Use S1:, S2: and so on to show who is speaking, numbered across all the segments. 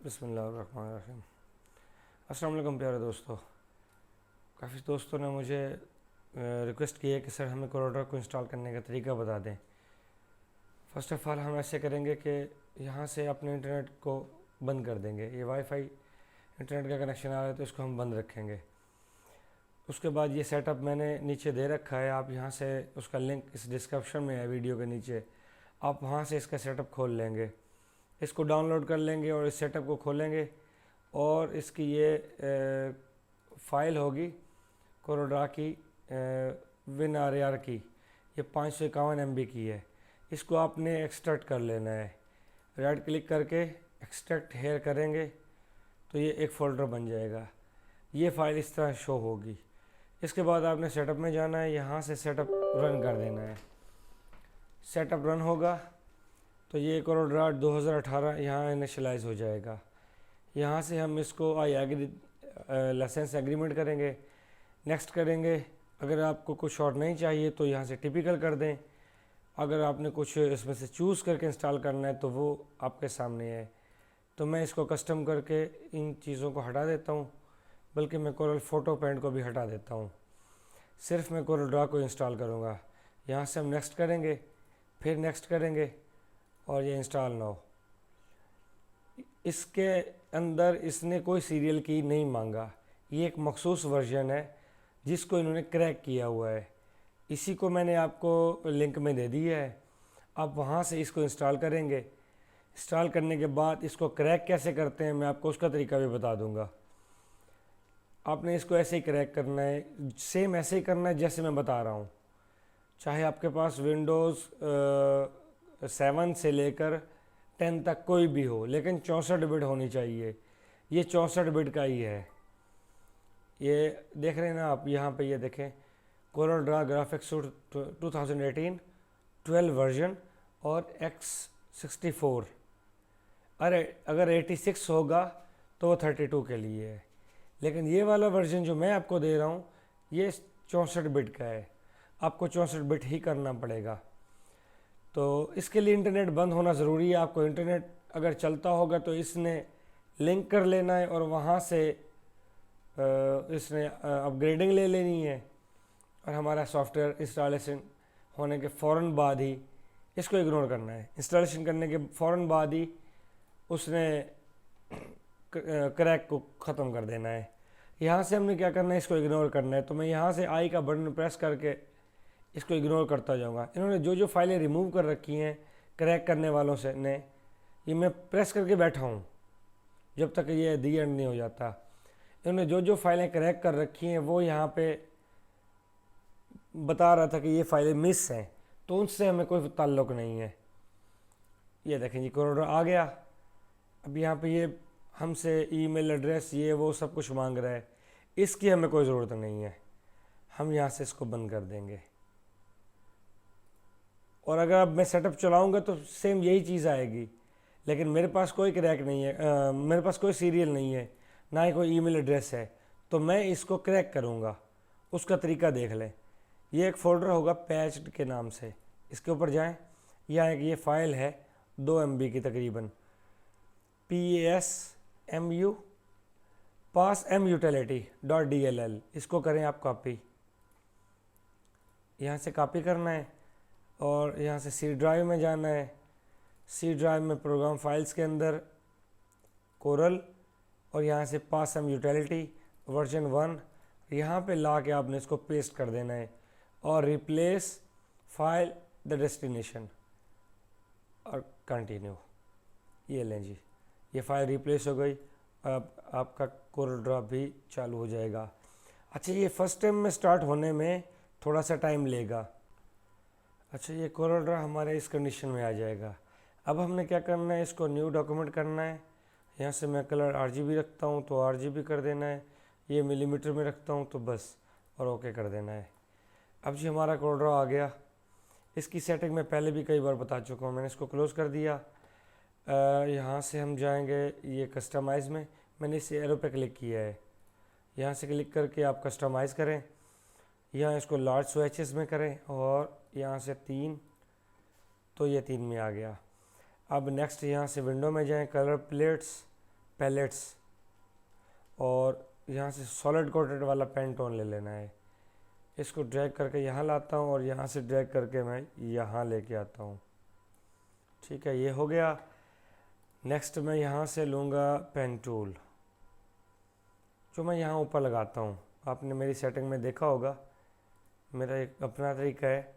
S1: बिस्मिल्लाहिर्रहमानिर्रहीम। अस्सलाम वालेकुम प्यारे दोस्तों। काफ़ी दोस्तों ने मुझे रिक्वेस्ट की है कि सर हमें कोरोड्रा को इंस्टॉल करने का तरीका बता दें। फ़र्स्ट ऑफ़ ऑल हम ऐसे करेंगे कि यहाँ से अपने इंटरनेट को बंद कर देंगे। ये वाईफाई इंटरनेट का कनेक्शन आ रहा है तो इसको हम बंद रखेंगे। उसके बाद ये सेटअप मैंने नीचे दे रखा है, आप यहाँ से उसका लिंक इस डिस्क्रिप्शन में है वीडियो के नीचे, आप वहाँ से इसका सेटअप खोल लेंगे, इसको डाउनलोड कर लेंगे और इस सेटअप को खोलेंगे और इसकी ये फ़ाइल होगी कोरोड्रा की WinRAR की, ये 551 MB की है। इसको आपने एक्सट्रैक्ट कर लेना है। राइट क्लिक करके एक्सट्रैक्ट हेयर करेंगे तो ये एक फ़ोल्डर बन जाएगा। ये फ़ाइल इस तरह शो होगी। इसके बाद आपने सेटअप में जाना है, यहाँ से सेटअप रन कर देना है। सेटअप रन होगा तो ये कोरोड्रा 2018 यहाँ इनिशियलाइज हो जाएगा। यहाँ से हम इसको आई एग्री लाइसेंस एग्रीमेंट करेंगे, नेक्स्ट करेंगे। अगर आपको कुछ और नहीं चाहिए तो यहाँ से टिपिकल कर दें। अगर आपने कुछ इसमें से चूज़ करके इंस्टॉल करना है तो वो आपके सामने है। तो मैं इसको कस्टम करके इन चीज़ों को हटा देता हूँ, बल्कि मैं कोरल फोटो पेंट को भी हटा देता हूँ। सिर्फ मैं कोरोड्रा को इंस्टॉल करूँगा। यहाँ से हम नेक्स्ट करेंगे, फिर नेक्स्ट करेंगे और ये इंस्टॉल ना हो। इसके अंदर इसने कोई सीरियल की नहीं मांगा। ये एक मखसूस वर्जन है जिसको इन्होंने क्रैक किया हुआ है। इसी को मैंने आपको लिंक में दे दिया है, आप वहाँ से इसको इंस्टॉल करेंगे। इंस्टॉल करने के बाद इसको क्रैक कैसे करते हैं मैं आपको उसका तरीका भी बता दूंगा। आपने इसको ऐसे ही क्रैक करना है, सेम ऐसे ही करना है जैसे मैं बता रहा हूँ। चाहे आपके पास विंडोज़ 7 से लेकर 10 तक कोई भी हो, लेकिन 64 बिट होनी चाहिए। ये 64 बिट का ही है। ये देख रहे हैं ना आप, यहाँ पे ये देखें कोरोड्रा ग्राफिक्स सूट 2018 12 वर्जन और X64। अरे अगर 86 होगा तो वो 32 के लिए है, लेकिन ये वाला वर्जन जो मैं आपको दे रहा हूँ ये 64 बिट का है। आपको 64 बिट ही करना पड़ेगा। तो इसके लिए इंटरनेट बंद होना ज़रूरी है। आपको इंटरनेट अगर चलता होगा तो इसने लिंक कर लेना है और वहाँ से इसने अपग्रेडिंग ले लेनी है और हमारा सॉफ्टवेयर इंस्टॉलेशन होने के फ़ौरन बाद ही इसको इग्नोर करना है। इंस्टॉलेशन करने के फ़ौरन बाद ही उसने क्रैक को ख़त्म कर देना है। यहाँ से हमने क्या करना है, इसको इग्नोर करना है। तो मैं यहाँ से आई का बटन प्रेस करके इसको इग्नोर करता जाऊँगा। इन्होंने जो जो फाइलें रिमूव कर रखी हैं क्रैक करने वालों से ने, ये मैं प्रेस करके बैठा हूँ जब तक ये दी एंड नहीं हो जाता। इन्होंने जो जो फाइलें क्रैक कर रखी हैं वो यहाँ पे बता रहा था कि ये फाइलें मिस हैं, तो उनसे हमें कोई ताल्लुक़ नहीं है। ये देखें जी कोरोड्रा आ गया। अब यहाँ पे ये हमसे ईमेल एड्रेस ये वो सब कुछ मांग रहा है, इसकी हमें कोई ज़रूरत नहीं है। हम यहाँ से इसको बंद कर देंगे और अगर अब मैं सेटअप चलाऊँगा तो सेम यही चीज़ आएगी, लेकिन मेरे पास कोई क्रैक नहीं है, मेरे पास कोई सीरियल नहीं है, ना ही कोई ईमेल एड्रेस है। तो मैं इसको क्रैक करूँगा। उसका तरीका देख लें। ये एक फ़ोल्डर होगा पैच्ड के नाम से, इसके ऊपर जाएं। यहाँ एक ये फ़ाइल है 2 MB की तकरीबन, PASMU PassMutility.dll। इसको करें आप कॉपी। यहाँ से कॉपी करना है और यहाँ से सी ड्राइव में जाना है। सी ड्राइव में प्रोग्राम फाइल्स के अंदर कोरल और यहाँ से PassMutility वर्जन 1 यहाँ पे ला के आपने इसको पेस्ट कर देना है और रिप्लेस फाइल द डेस्टिनेशन और कंटिन्यू। ये लें जी, ये फ़ाइल रिप्लेस हो गई। अब आपका कोरोड्रा भी चालू हो जाएगा। अच्छा, ये फ़र्स्ट टाइम में स्टार्ट होने में थोड़ा सा टाइम लेगा। अच्छा, ये कोरोड्रा हमारे इस कंडीशन में आ जाएगा। अब हमने क्या करना है, इसको न्यू डॉक्यूमेंट करना है। यहाँ से मैं कलर RGB रखता हूँ तो RGB कर देना है, ये मिलीमीटर में रखता हूँ तो बस, और ओके कर देना है। अब जी हमारा कोरोड्रा आ गया। इसकी सेटिंग मैं पहले भी कई बार बता चुका हूँ। मैंने इसको क्लोज़ कर दिया। यहाँ से हम जाएंगे ये कस्टमाइज़ में, मैंने इस एरो पे क्लिक किया है। यहाँ से क्लिक करके आप कस्टमाइज़ करें। यहाँ इसको लार्ज स्विचेस में करें और यहाँ से 3, तो ये 3 में आ गया। अब नेक्स्ट यहाँ से विंडो में जाएं, कलर प्लेट्स, पैलेट्स, और यहाँ से सॉलिड कोटेड वाला पेंटोन ले लेना है। इसको ड्रैग करके यहाँ लाता हूँ और यहाँ से ड्रैग करके मैं यहाँ लेके आता हूँ। ठीक है, ये हो गया। नेक्स्ट मैं यहाँ से लूँगा पेन टूल, जो मैं यहाँ ऊपर लगाता हूँ। आपने मेरी सेटिंग में देखा होगा, मेरा एक अपना तरीका है।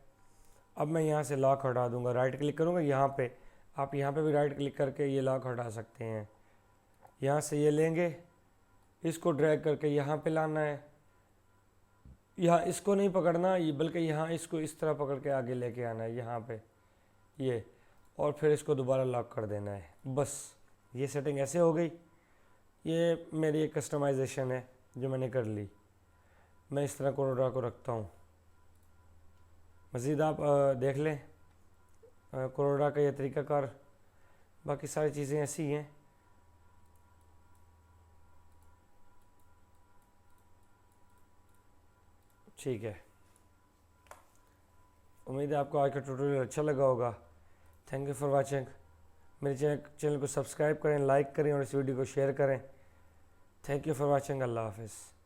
S1: अब मैं यहाँ से लॉक हटा दूँगा, राइट क्लिक करूँगा यहाँ पे। आप यहाँ पे भी राइट क्लिक करके ये लॉक हटा सकते हैं। यहाँ से ये लेंगे, इसको ड्रैग करके यहाँ पे लाना है। यहाँ इसको नहीं पकड़ना, ये बल्कि यहाँ इसको इस तरह पकड़ के आगे लेके आना है यहाँ पे ये, और फिर इसको दोबारा लॉक कर देना है। बस ये सेटिंग ऐसे हो गई। ये मेरी एक कस्टमाइजेशन है जो मैंने कर ली। मैं इस तरह कोरोडा को रखता हूँ। मज़ीद आप देख लें कोरोडा का ये तरीक़ाकार। बाकी सारी चीज़ें ऐसी हैं। ठीक है, उम्मीद है आपको आज का ट्यूटोरियल अच्छा लगा होगा। Thank you for watching. मेरे चैनल को सब्सक्राइब करें, लाइक करें और इस वीडियो को शेयर करें। Thank you for watching. अल्लाह हाफिज़।